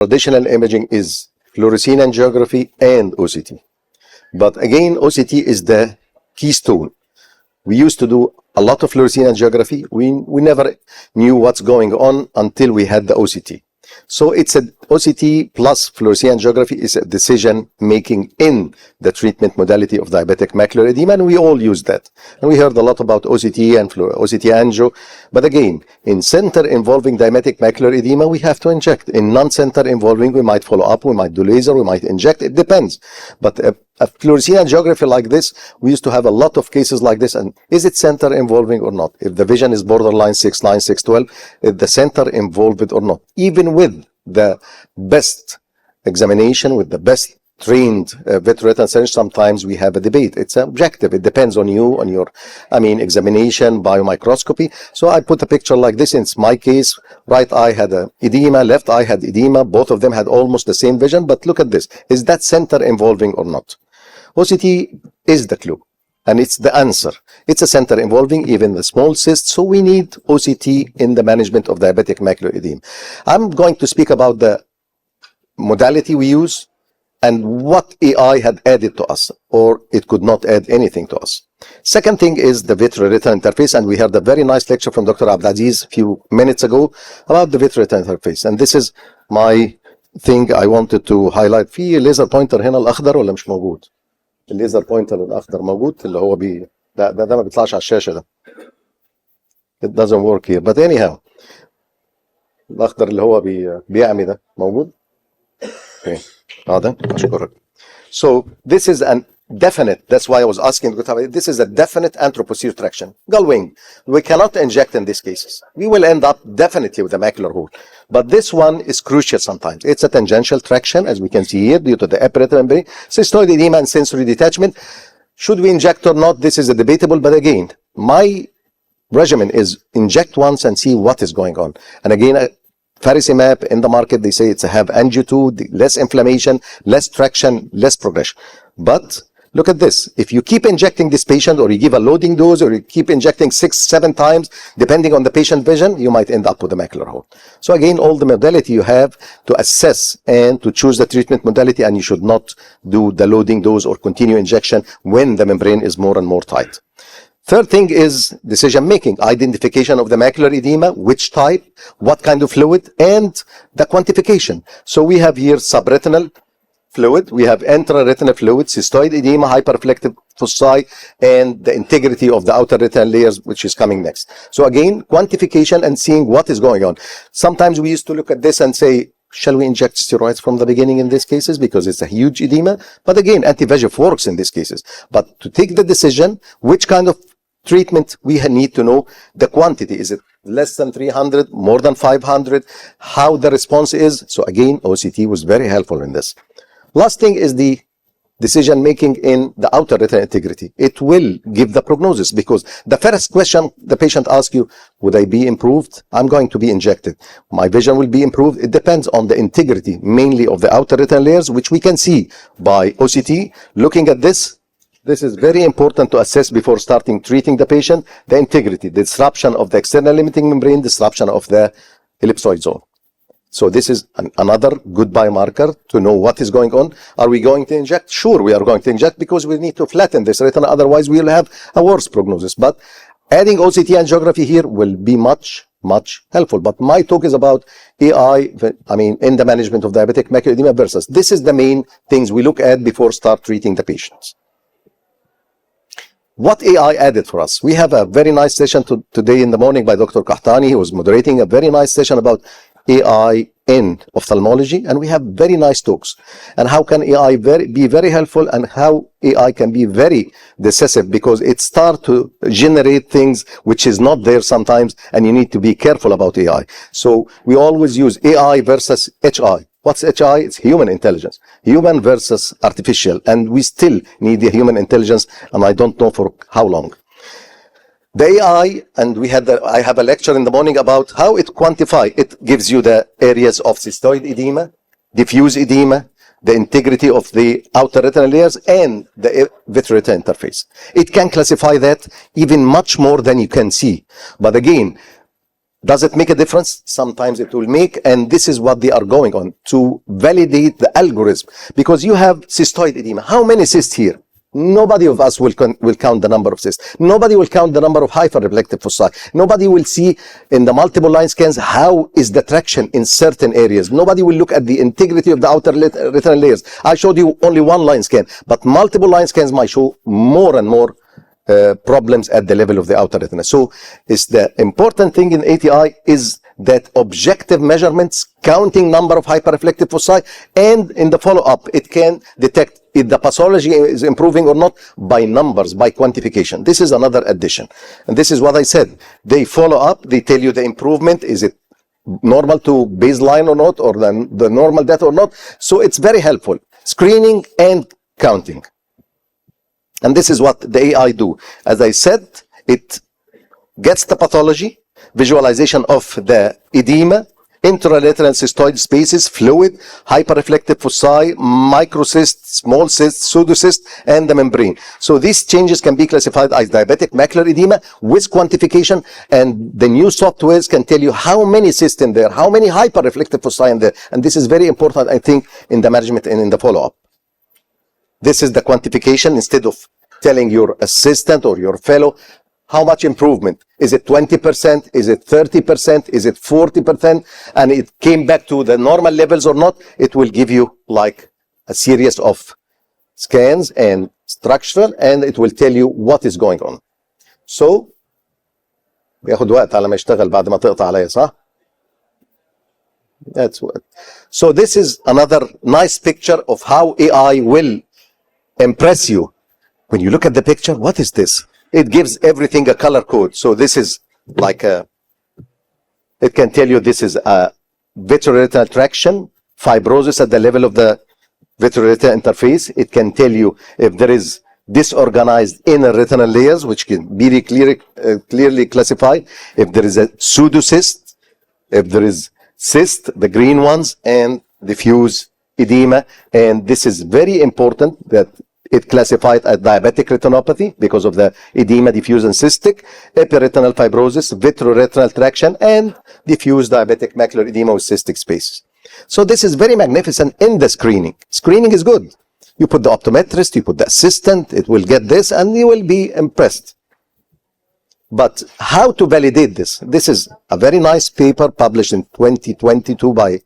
Traditional imaging is fluorescein angiography and OCT. But again, OCT is the keystone. We used to do a lot of fluorescein angiography. We never knew what's going on until we had the OCT. So it's a OCT plus fluorescein angiography is a decision making in the treatment modality of diabetic macular edema, and we all use that. And we heard a lot about OCT and OCT angio, but again, in center involving diabetic macular edema, we have to inject. In non-center involving, we might follow up, we might do laser, we might inject. It depends. But a fluorescein angiography like this, we used to have a lot of cases like this. And is it center involving or not? If the vision is borderline 6/9, 6/12, is the center involved or not? Even with the best examination, with the best trained vitreoretinal surgeon, sometimes we have a debate. It's objective. It depends on you, on your, examination, biomicroscopy. So I put a picture like this. In my case, right eye had edema, left eye had edema. Both of them had almost the same vision. But look at this. Is that center involving or not? OCT is the clue. And it's the answer. It's a center involving even the small cysts. So we need OCT in the management of diabetic macular edema. I'm going to speak about the modality we use and what AI had added to us, or it could not add anything to us. Second thing is the vitreoretinal interface, and we heard a very nice lecture from Dr. Abdelaziz a few minutes ago about the vitreoretinal interface. And this is my thing I wanted to highlight. في laser pointer هنا الأخضر ولا مش موجود؟ الليزر بوينتر الاخضر موجود اللي هو ده ما بيطلعش على الشاشه ده. It doesn't work here, but anyhow الاخضر اللي هو بيعمي ده موجود. Okay. هذا اشكرك. So this is an definite, that's why I was asking, this is a definite anteroposterior traction. Gull wing. We cannot inject in these cases. We will end up definitely with a macular hole. But this one is crucial sometimes. It's a tangential traction, as we can see here, due to the epiretinal membrane, cystoid edema and sensory detachment. Should we inject or not? This is a debatable, but again, my regimen is inject once and see what is going on. And again, faricimab in the market, they say it's a have angio2, less inflammation, less traction, less progression. But look at this. If you keep injecting this patient, or you give a loading dose, or you keep injecting 6-7 times, depending on the patient vision, you might end up with a macular hole. So again, all the modality you have to assess and to choose the treatment modality, and you should not do the loading dose or continue injection when the membrane is more and more tight. Third thing is decision making, identification of the macular edema, which type, what kind of fluid, and the quantification. So we have here subretinal fluid, we have intraretinal fluid, cystoid edema, hyperreflective foci, and the integrity of the outer retinal layers, which is coming next. So again, quantification and seeing what is going on. Sometimes we used to look at this and say, shall we inject steroids from the beginning in these cases because it's a huge edema? But again, anti-VEGF works in these cases. But to take the decision, which kind of treatment we need to know the quantity. Is it less than 300, more than 500, how the response is? So again, OCT was very helpful in this. Last thing is the decision making in the outer retinal integrity. It will give the prognosis, because the first question the patient asks you, would I be improved? I'm going to be injected. My vision will be improved. It depends on the integrity, mainly of the outer retinal layers, which we can see by OCT. Looking at this is very important to assess before starting treating the patient. The integrity, the disruption of the external limiting membrane, disruption of the ellipsoid zone. So this is another good biomarker to know what is going on. Are we going to inject? Sure, we are going to inject, because we need to flatten this retina. Otherwise, we will have a worse prognosis. But adding OCT angiography here will be much helpful. But my talk is about AI, in the management of diabetic macular edema versus. This is the main things we look at before start treating the patients. What AI added for us? We have a very nice session today in the morning by Dr. Kahtani. He was moderating a very nice session about AI in ophthalmology, and we have very nice talks. And how can AI be very helpful, and how AI can be very decisive, because it starts to generate things which is not there sometimes, and you need to be careful about AI. So we always use AI versus HI. What's HI? It's human intelligence. Human versus artificial. And we still need the human intelligence, and I don't know for how long. The AI, and I have a lecture in the morning about how it quantifies. It gives you the areas of cystoid edema, diffuse edema, the integrity of the outer retinal layers, and the vitreoretinal interface. It can classify that even much more than you can see. But again, Does it make a difference? Sometimes it will make, and this is what they are going on to validate the algorithm. Because you have cystoid edema. How many cysts here? Nobody of us will count the number of cysts. Nobody will count the number of hyperreflective foci. Nobody will see in the multiple line scans how is the traction in certain areas. Nobody will look at the integrity of the outer retinal layers. I showed you only one line scan, but multiple line scans might show more and more problems at the level of the outer retina. So it's the important thing in ATI is that objective measurements, counting number of hyperreflective foci, and in the follow-up, it can detect if the pathology is improving or not by numbers, by quantification. This is another addition. And this is what I said. They follow up, they tell you the improvement, is it normal to baseline or not, or the normal data or not. So it's very helpful. Screening and counting. And this is what the AI do. As I said, it gets the pathology, visualization of the edema, intralateral cystoid spaces, fluid, hyperreflective foci, microcysts, small cysts, pseudocysts, and the membrane. So these changes can be classified as diabetic macular edema with quantification, and the new softwares can tell you how many cysts in there, how many hyperreflective foci in there. And this is very important, I think, in the management and in the follow-up. This is the quantification instead of telling your assistant or your fellow how much improvement. Is it 20%? Is it 30%? Is it 40%? And it came back to the normal levels or not? It will give you like a series of scans and structure, and it will tell you what is going on. So بياخد وقت على ما يشتغل بعد ما تقطع عليه صح؟ That's what. So this is another nice picture of how AI will impress you. When you look at the picture, what is this? It gives everything a color code. So this is like it can tell you this is a vitreoretinal traction, fibrosis at the level of the vitreoretinal interface. It can tell you if there is disorganized inner retinal layers, which can be clearly classified. If there is a pseudocyst, if there is cyst, the green ones, and diffuse edema. And this is very important that it classified as diabetic retinopathy because of the edema, diffuse and cystic, epiretinal fibrosis, vitreoretinal traction, and diffuse diabetic macular edema with cystic spaces. So this is very magnificent in the screening. Screening is good. You put the optometrist, you put the assistant, it will get this, and you will be impressed. But how to validate this? This is a very nice paper published in 2022 by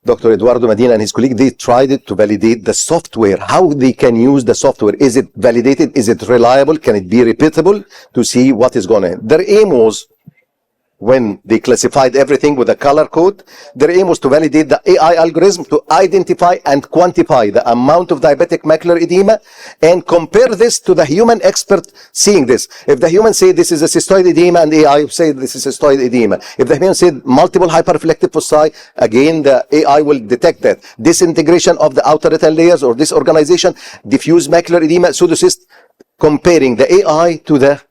Dr. Eduardo Medina and his colleague. They tried it to validate the software, how they can use the software. Is it validated? Is it reliable? Can it be repeatable to see what is going on? Their aim was, when they classified everything with a color code, their aim was to validate the AI algorithm to identify and quantify the amount of diabetic macular edema and compare this to the human expert seeing this. If the human say this is a cystoid edema and AI say this is cystoid edema. If the human said multiple hyperreflective foci, again the AI will detect that. Disintegration of the outer retinal layers or disorganization, diffuse macular edema, pseudocyst, comparing the AI to the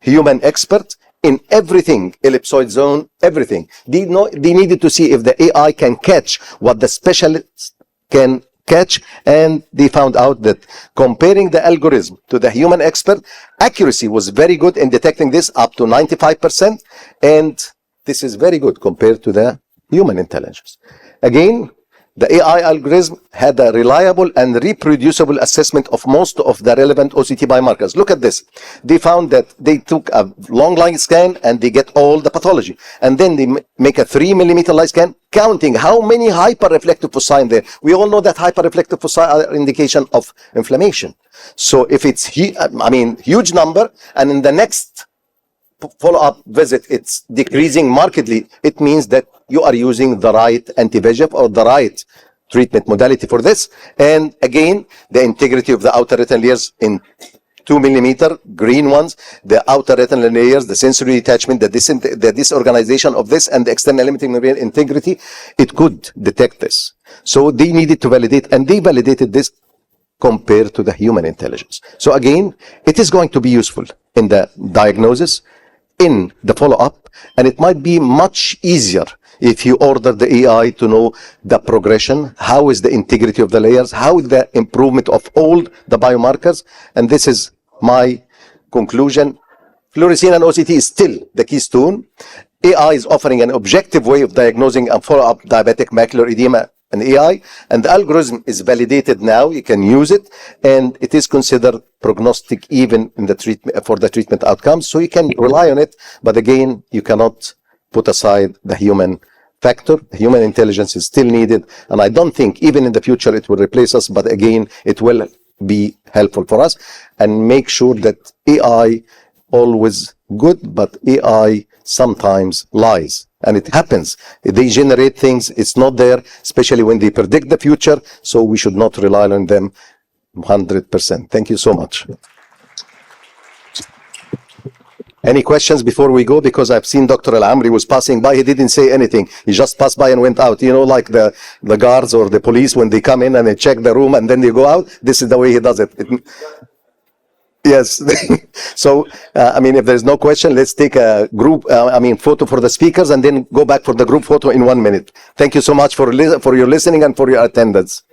human expert in everything, ellipsoid zone, everything. They needed to see if the AI can catch what the specialists can catch, and they found out that comparing the algorithm to the human expert, accuracy was very good in detecting this, up to 95%, and this is very good compared to the human intelligence. Again, the AI algorithm had a reliable and reproducible assessment of most of the relevant OCT biomarkers. Look at this. They found that they took a long line scan and they get all the pathology. And then they make a 3 millimeter light scan, counting how many hyperreflective foci in there. We all know that hyperreflective foci are indication of inflammation. So if it's, huge number, and in the next follow-up visit, it's decreasing markedly, it means that you are using the right anti-VEGF or the right treatment modality for this. And again, the integrity of the outer retinal layers in 2 millimeter, green ones, the outer retinal layers, the sensory detachment, the disorganization of this, and the external limiting membrane integrity, it could detect this. So they needed to validate, and they validated this compared to the human intelligence. So again, it is going to be useful in the diagnosis, in the follow-up, and it might be much easier if you order the AI to know the progression, how is the integrity of the layers, how is the improvement of all the biomarkers. And this is my conclusion. Fluorescein and OCT is still the keystone. AI is offering an objective way of diagnosing and follow up diabetic macular edema and AI, and the algorithm is validated now. You can use it, and it is considered prognostic even in the treatment for the treatment outcomes. So you can rely on it, but again, you cannot put aside the human factor. Human intelligence is still needed, and I don't think even in the future it will replace us. But again, it will be helpful for us, and make sure that AI always good, but AI sometimes lies. And it happens. They generate things, it's not there, especially when they predict the future. So we should not rely on them 100%. Thank you so much. Any questions before we go? Because I've seen Dr. Al-Amri was passing by. He didn't say anything. He just passed by and went out. You know, like the guards or the police, when they come in and they check the room and then they go out. This is the way he does it. Yes. So, I mean, if there's no question, let's take a group, photo for the speakers and then go back for the group photo in 1 minute. Thank you so much for your listening and for your attendance.